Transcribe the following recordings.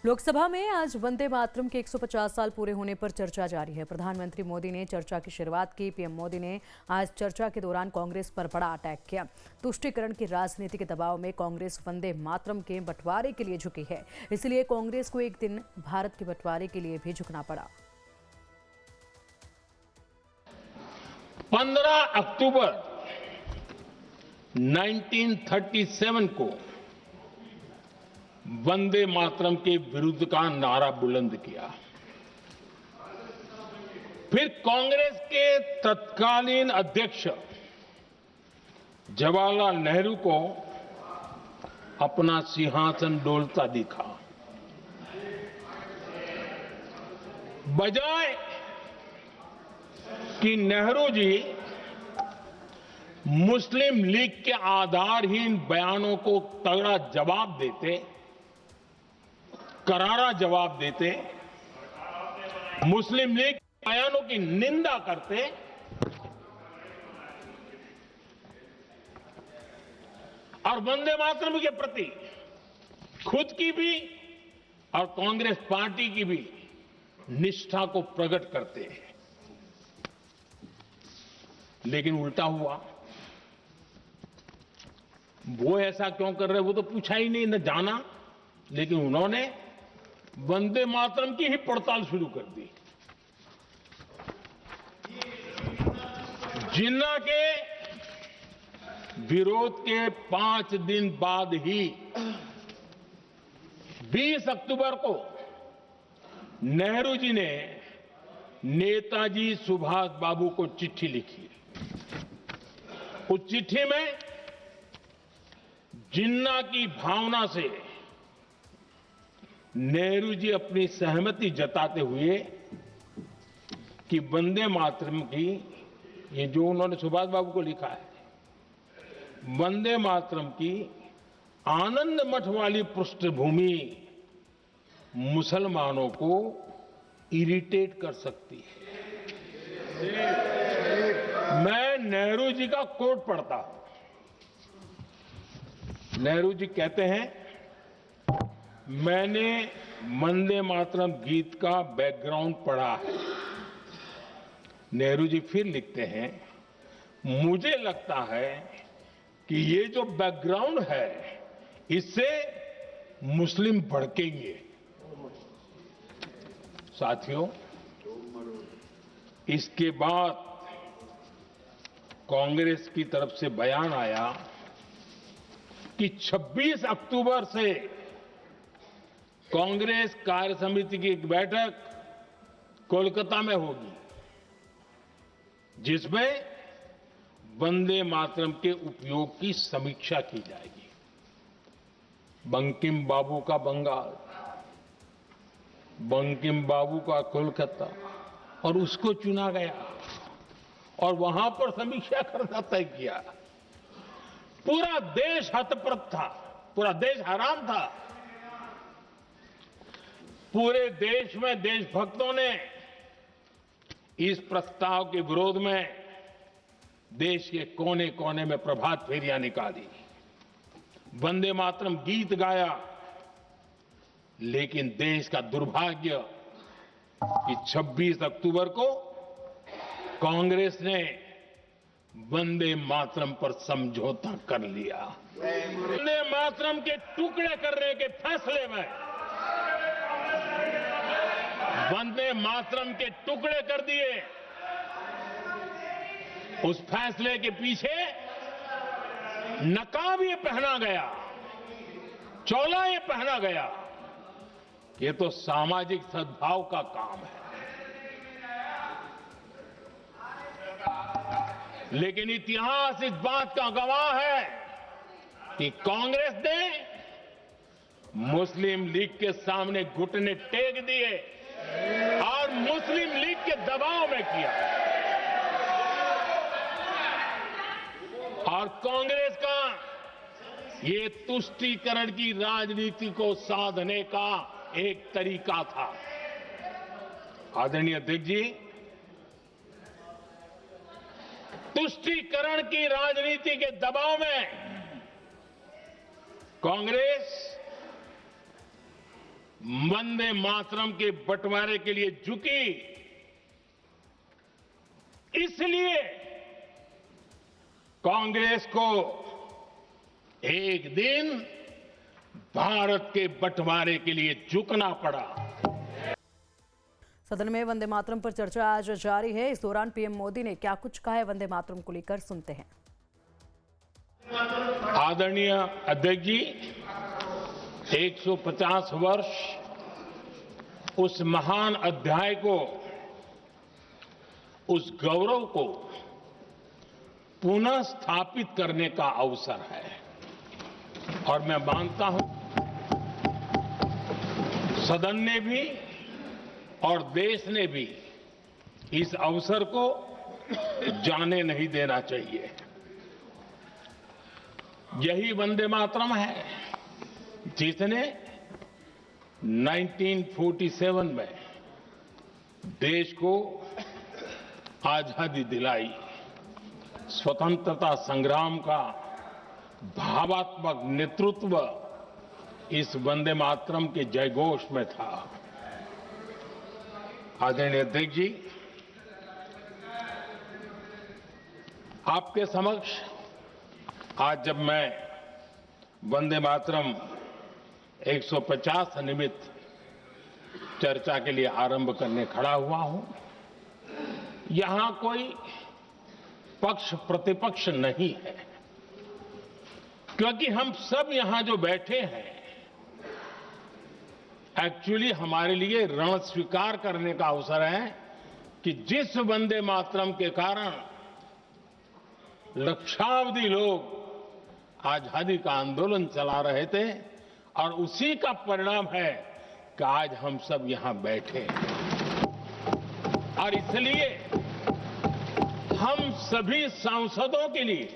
लोकसभा में आज वंदे मातरम के 150 साल पूरे होने पर चर्चा जारी है। प्रधानमंत्री मोदी ने चर्चा की शुरुआत की। पीएम मोदी ने आज चर्चा के दौरान कांग्रेस पर बड़ा अटैक किया। तुष्टीकरण की राजनीति के दबाव में कांग्रेस वंदे मातरम के बंटवारे के लिए झुकी है, इसलिए कांग्रेस को एक दिन भारत के बंटवारे के लिए भी झुकना पड़ा। 15 अक्टूबर 1937 को वंदे मातरम के विरुद्ध का नारा बुलंद किया। फिर कांग्रेस के तत्कालीन अध्यक्ष जवाहरलाल नेहरू को अपना सिंहासन डोलता दिखा। बजाय कि नेहरू जी मुस्लिम लीग के आधारहीन बयानों को तगड़ा जवाब देते, करारा जवाब देते, मुस्लिम लीग के बयानों की निंदा करते, और वंदे मातरम के प्रति खुद की भी और कांग्रेस पार्टी की भी निष्ठा को प्रकट करते हैं। लेकिन उल्टा हुआ। वो ऐसा क्यों कर रहे, वो तो पूछा ही नहीं, न जाना। लेकिन उन्होंने वंदे मातरम की ही पड़ताल शुरू कर दी। जिन्ना के विरोध के 5 दिन बाद ही 20 अक्टूबर को नेहरू जी ने नेताजी सुभाष बाबू को चिट्ठी लिखी। उस चिट्ठी में जिन्ना की भावना से नेहरू जी अपनी सहमति जताते हुए कि वंदे मातरम की, ये जो उन्होंने सुभाष बाबू को लिखा है, वंदे मातरम की आनंद मठ वाली पृष्ठभूमि मुसलमानों को इरिटेट कर सकती है। मैं नेहरू जी का कोट पढ़ता हूं। नेहरू जी कहते हैं, मैंने वंदे मातरम गीत का बैकग्राउंड पढ़ा है। नेहरू जी फिर लिखते हैं, मुझे लगता है कि ये जो बैकग्राउंड है इससे मुस्लिम भड़केंगे। साथियों, इसके बाद कांग्रेस की तरफ से बयान आया कि 26 अक्टूबर से कांग्रेस कार्य समिति की एक बैठक कोलकाता में होगी, जिसमें वंदे मातरम के उपयोग की समीक्षा की जाएगी। बंकिम बाबू का बंगाल, बंकिम बाबू का कोलकाता, और उसको चुना गया और वहां पर समीक्षा करना तय किया। पूरा देश हतप्रभ था, पूरा देश हैरान था। पूरे देश में देशभक्तों ने इस प्रस्ताव के विरोध में देश के कोने कोने में प्रभात फेरियां निकाली, वंदे मातरम गीत गाया। लेकिन देश का दुर्भाग्य कि 26 अक्टूबर को कांग्रेस ने वंदे मातरम पर समझौता कर लिया। वंदे मातरम के टुकड़े करने के फैसले में वंदे मातरम के टुकड़े कर दिए। उस फैसले के पीछे नकाब ये पहना गया, चोला ये पहना गया। ये तो सामाजिक सद्भाव का काम है। लेकिन इतिहास इस बात का गवाह है कि कांग्रेस ने मुस्लिम लीग के सामने घुटने टेक दिए और मुस्लिम लीग के दबाव में किया। और कांग्रेस का ये तुष्टीकरण की राजनीति को साधने का एक तरीका था। आदरणीय अध्यक्ष जी, तुष्टीकरण की राजनीति के दबाव में कांग्रेस वंदे मातरम के बंटवारे के लिए झुकी। इसलिए कांग्रेस को एक दिन भारत के बंटवारे के लिए झुकना पड़ा। सदन में वंदे मातरम पर चर्चा आज जारी है। इस दौरान पीएम मोदी ने क्या कुछ कहा है वंदे मातरम को लेकर, सुनते हैं। आदरणीय अध्यक्ष जी, 150 वर्ष उस महान अध्याय को, उस गौरव को पुनः स्थापित करने का अवसर है और मैं मानता हूं सदन ने भी और देश ने भी इस अवसर को जाने नहीं देना चाहिए। यही वंदे मातरम है जिसने 1947 में देश को आजादी दिलाई। स्वतंत्रता संग्राम का भावात्मक नेतृत्व इस वंदे मातरम के जयघोष में था। आदरणीय अध्यक्ष जी, आपके समक्ष आज जब मैं वंदे मातरम 150 निमित्त चर्चा के लिए आरंभ करने खड़ा हुआ हूं, यहां कोई पक्ष प्रतिपक्ष नहीं है, क्योंकि हम सब यहां जो बैठे हैं एक्चुअली हमारे लिए रण स्वीकार करने का अवसर है कि जिस वंदे मातरम के कारण लक्षावधि लोग आजादी का आंदोलन चला रहे थे और उसी का परिणाम है कि आज हम सब यहां बैठे हैं। और इसलिए हम सभी सांसदों के लिए,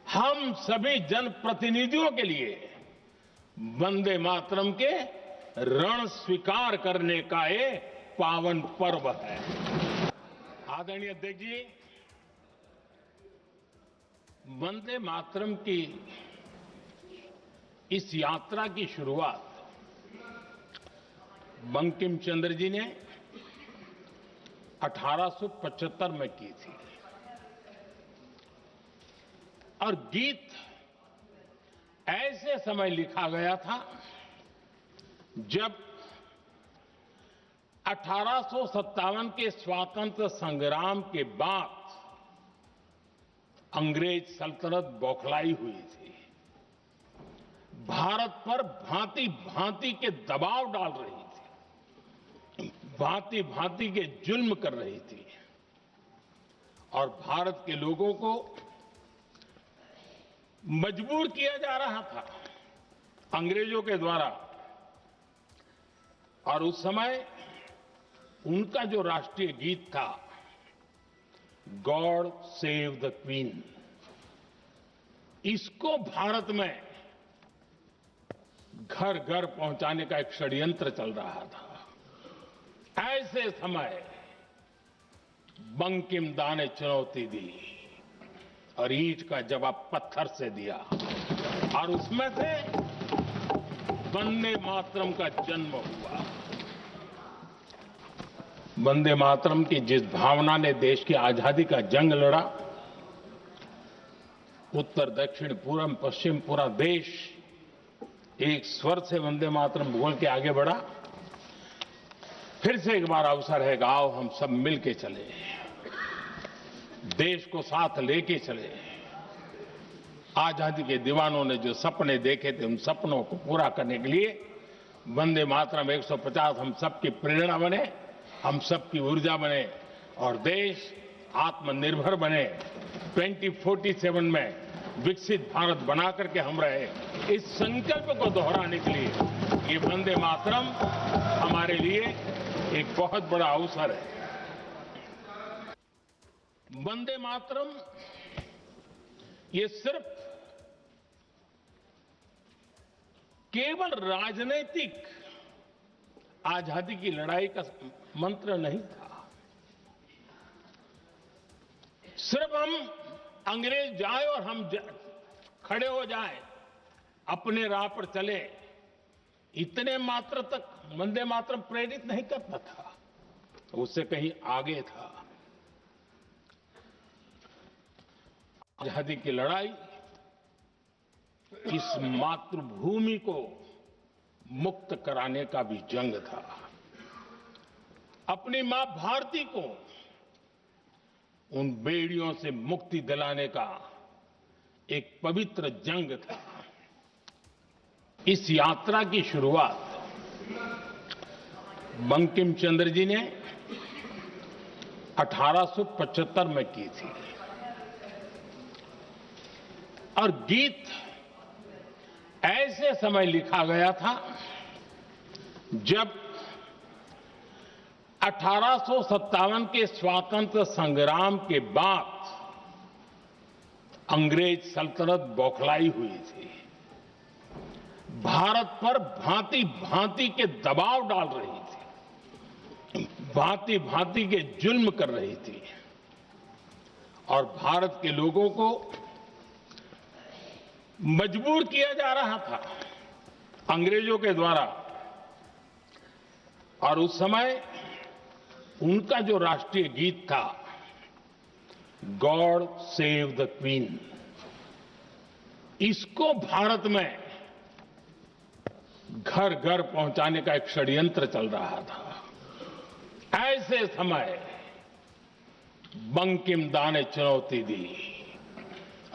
हम सभी जनप्रतिनिधियों के लिए वंदे मातरम के रण स्वीकार करने का ये पावन पर्व है। आदरणीय अध्यक्ष जी, वंदे मातरम की इस यात्रा की शुरुआत बंकिम चंद्र जी ने 1875 में की थी और गीत ऐसे समय लिखा गया था जब 1857 के स्वातंत्र संग्राम के बाद अंग्रेज सल्तनत बौखलाई हुई थी, भारत पर भांति भांति के दबाव डाल रही थी, भांति भांति के जुल्म कर रही थी और भारत के लोगों को मजबूर किया जा रहा था अंग्रेजों के द्वारा। और उस समय उनका जो राष्ट्रीय गीत था, गॉड सेव द क्वीन, इसको भारत में घर घर पहुंचाने का एक षड्यंत्र चल रहा था। ऐसे समय बंकिम दा ने चुनौती दी और ईंट का जवाब पत्थर से दिया और उसमें से वंदे मातरम का जन्म हुआ। वंदे मातरम की जिस भावना ने देश की आजादी का जंग लड़ा, उत्तर दक्षिण पूर्व पश्चिम पूरा देश एक स्वर से वंदे मातरम बोल के आगे बढ़ा। फिर से एक बार अवसर है, आओ हम सब मिल के चले, देश को साथ लेके चले। आजादी के दीवानों ने जो सपने देखे थे, उन सपनों को पूरा करने के लिए वंदे मातरम 150 हम सबकी प्रेरणा बने, हम सबकी ऊर्जा बने और देश आत्मनिर्भर बने। 2047 में विकसित भारत बना करके हम रहे, इस संकल्प को दोहराने के लिए ये वंदे मातरम हमारे लिए एक बहुत बड़ा अवसर है। वंदे मातरम ये सिर्फ केवल राजनीतिक आजादी की लड़ाई का मंत्र नहीं था। सिर्फ हम अंग्रेज जाए और हम खड़े हो जाए, अपने राह पर चले, इतने मात्र तक वंदे मातरम प्रेरित नहीं करता था, उससे कहीं आगे था। आजादी की लड़ाई इस मातृभूमि को मुक्त कराने का भी जंग था। अपनी मां भारती को उन बेड़ियों से मुक्ति दिलाने का एक पवित्र जंग था। इस यात्रा की शुरुआत बंकिम चंद्र जी ने 1875 में की थी और गीत ऐसे समय लिखा गया था जब 1857 के स्वातंत्र संग्राम के बाद अंग्रेज सल्तनत बौखलाई हुई थी, भारत पर भांति भांति के दबाव डाल रही थी, भांति भांति के जुल्म कर रही थी और भारत के लोगों को मजबूर किया जा रहा था अंग्रेजों के द्वारा। और उस समय उनका जो राष्ट्रीय गीत था, गॉड सेव द क्वीन, इसको भारत में घर घर पहुंचाने का एक षड्यंत्र चल रहा था। ऐसे समय बंकिम दा ने चुनौती दी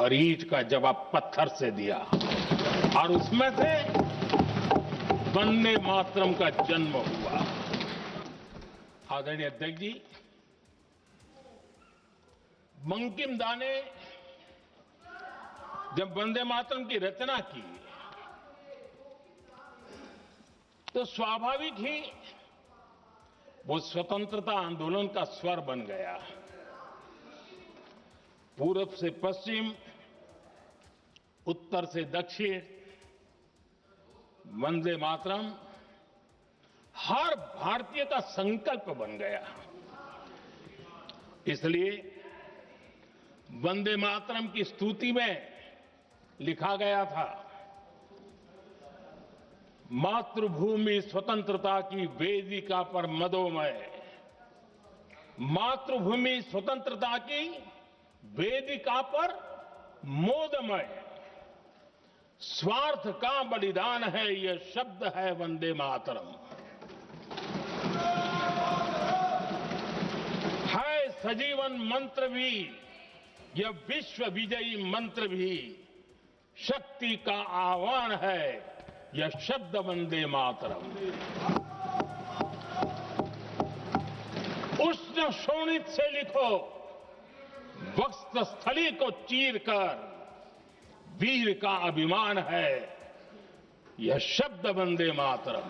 और ईंट का जवाब पत्थर से दिया और उसमें से वंदे मातरम का जन्म हुआ। आदरणीय अध्यक्ष जी, बंकिम दा ने जब वंदे मातरम की रचना की तो स्वाभाविक ही वो स्वतंत्रता आंदोलन का स्वर बन गया। पूरब से पश्चिम, उत्तर से दक्षिण, वंदे मातरम हर भारतीय का संकल्प बन गया। इसलिए वंदे मातरम की स्तुति में लिखा गया था, मातृभूमि स्वतंत्रता की वेदिका पर मदोमय, मातृभूमि स्वतंत्रता की वेदिका पर मोदमय, स्वार्थ का बलिदान है यह शब्द है वंदे मातरम। है सजीवन मंत्र भी यह विश्व विजयी मंत्र भी, शक्ति का आह्वान है यह शब्द वंदे मातरम। उष्ण शोणित से लिखो, वक्षस्थली को चीरकर, वीर का अभिमान है यह शब्द वंदे मातरम।